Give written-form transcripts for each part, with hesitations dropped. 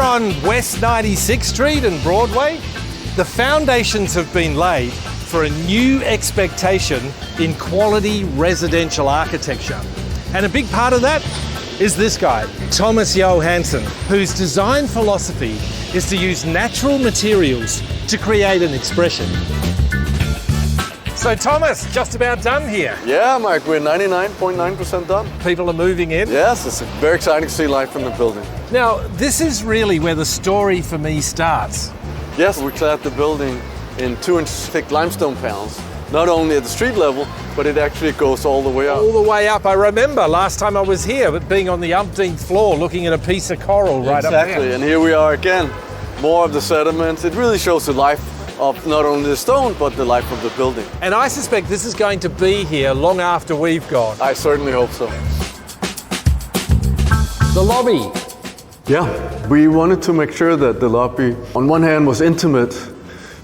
Here on West 96th Street and Broadway, the foundations have been laid for a new expectation in quality residential architecture. And a big part of that is this guy, Thomas Juul-Hansen, whose design philosophy is to use natural materials to create an expression. So Thomas, just about done here. Yeah, Mike, we're 99.9% done. People are moving in. Yes, it's very exciting to see life in the building. Now, this is really where the story for me starts. Yes, we clad the building in 2-inch thick limestone panels, not only at the street level, but it actually goes all the way up. All the way up. I remember last time I was here, but being on the umpteenth floor, looking at a piece of coral right up there. Exactly, and here we are again. More of the sediments. It really shows the life of not only the stone, but the life of the building. And I suspect this is going to be here long after we've gone. I certainly hope so. The lobby. Yeah, we wanted to make sure that the lobby, on one hand, was intimate,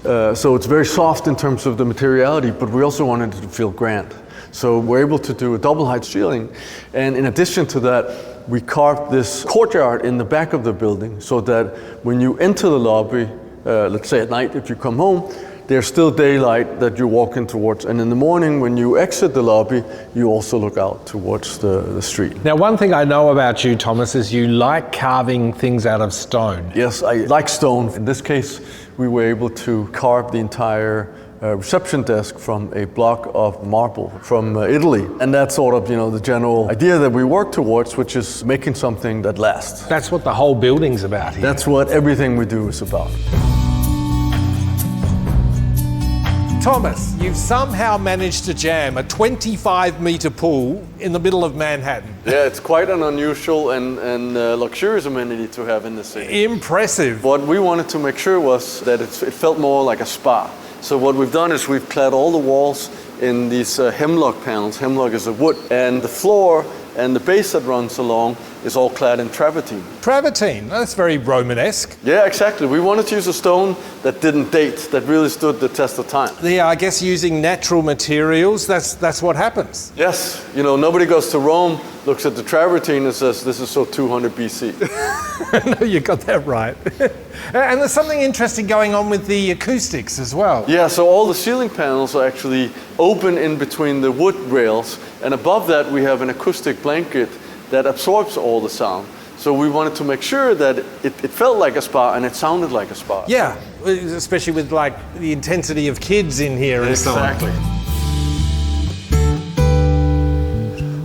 so it's very soft in terms of the materiality, but we also wanted it to feel grand. So we're able to do a double height ceiling, and in addition to that, we carved this courtyard in the back of the building so that when you enter the lobby, let's say at night if you come home, there's still daylight that you're walking towards. And in the morning when you exit the lobby, you also look out towards the street. Now, one thing I know about you, Thomas, is you like carving things out of stone. Yes, I like stone. In this case, we were able to carve the entire reception desk from a block of marble from Italy. And that's sort of, the general idea that we work towards, which is making something that lasts. That's what the whole building's about here. That's what everything we do is about. Thomas, you've somehow managed to jam a 25-meter pool in the middle of Manhattan. Yeah, it's quite an unusual and luxurious amenity to have in the city. Impressive. What we wanted to make sure was that it felt more like a spa. So what we've done is we've clad all the walls in these hemlock panels. Hemlock is a wood, and the floor and the base that runs along is all clad in travertine. Travertine, that's very Romanesque. Yeah, exactly. We wanted to use a stone that didn't date, that really stood the test of time. Yeah, I guess using natural materials, that's what happens. Yes, nobody goes to Rome, looks at the travertine and says, this is so 200 BC. No, you got that right. And there's something interesting going on with the acoustics as well. Yeah, so all the ceiling panels are actually open in between the wood rails, and above that we have an acoustic blanket that absorbs all the sound. So we wanted to make sure that it felt like a spa and it sounded like a spa. Yeah, especially with the intensity of kids in here and so on. Exactly.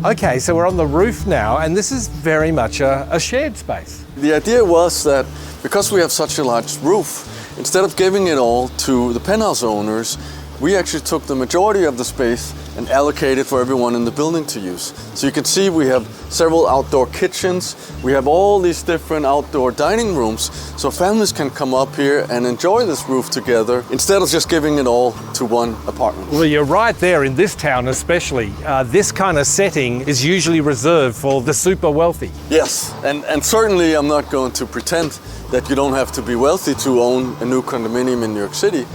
Okay, so we're on the roof now, and this is very much a shared space. The idea was that because we have such a large roof, instead of giving it all to the penthouse owners, we actually took the majority of the space and allocated for everyone in the building to use. So you can see we have several outdoor kitchens. We have all these different outdoor dining rooms, so families can come up here and enjoy this roof together instead of just giving it all to one apartment. Well, you're right there in this town especially. This kind of setting is usually reserved for the super wealthy. Yes, and certainly I'm not going to pretend that you don't have to be wealthy to own a new condominium in New York City.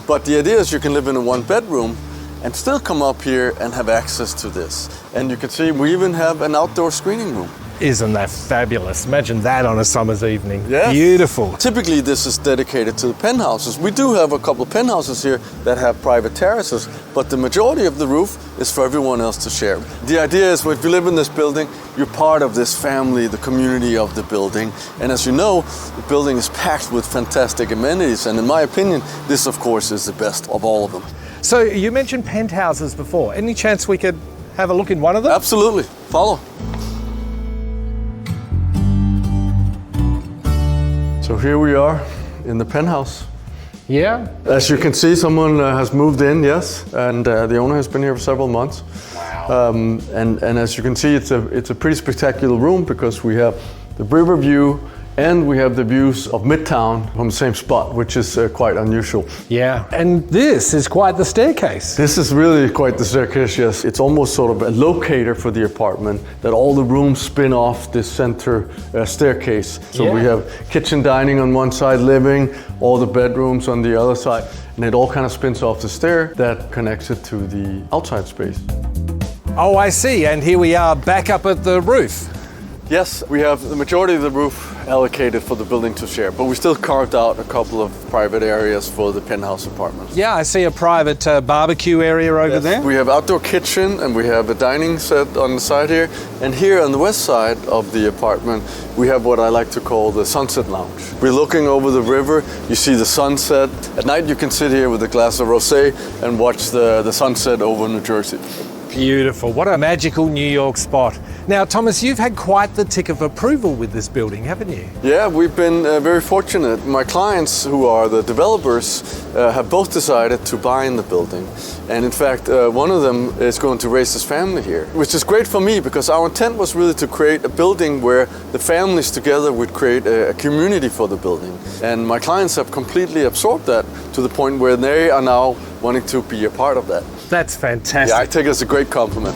But the idea is you can live in a one-bedroom and still come up here and have access to this. And you can see we even have an outdoor screening room. Isn't that fabulous? Imagine that on a summer's evening. Yes. Beautiful. Typically this is dedicated to the penthouses. We do have a couple of penthouses here that have private terraces, but the majority of the roof is for everyone else to share. The idea is if you live in this building, you're part of this family, the community of the building. And as you know, the building is packed with fantastic amenities. And in my opinion, this of course is the best of all of them. So you mentioned penthouses before. Any chance we could have a look in one of them? Absolutely. Follow. So here we are in the penthouse. Yeah. As you can see, someone has moved in, yes, and the owner has been here for several months. Wow. And as you can see, it's a pretty spectacular room because we have the river view and we have the views of Midtown from the same spot, which is quite unusual. Yeah, and this is quite the staircase. This is really quite the staircase, yes. It's almost sort of a locator for the apartment that all the rooms spin off this center staircase. So we have kitchen, dining on one side, living, all the bedrooms on the other side, and it all kind of spins off the stair that connects it to the outside space. Oh, I see, and here we are back up at the roof. Yes, we have the majority of the roof allocated for the building to share, but we still carved out a couple of private areas for the penthouse apartments. Yeah, I see a private barbecue area over there. We have outdoor kitchen and we have a dining set on the side here. And here on the west side of the apartment, we have what I like to call the sunset lounge. We're looking over the river, you see the sunset. At night you can sit here with a glass of rosé and watch the sunset over New Jersey. Beautiful. What a magical New York spot. Now, Thomas, you've had quite the tick of approval with this building, haven't you? Yeah, we've been very fortunate. My clients, who are the developers, have both decided to buy in the building. And in fact, one of them is going to raise his family here, which is great for me because our intent was really to create a building where the families together would create a community for the building. And my clients have completely absorbed that to the point where they are now wanting to be a part of that. That's fantastic. Yeah, I take it as a great compliment.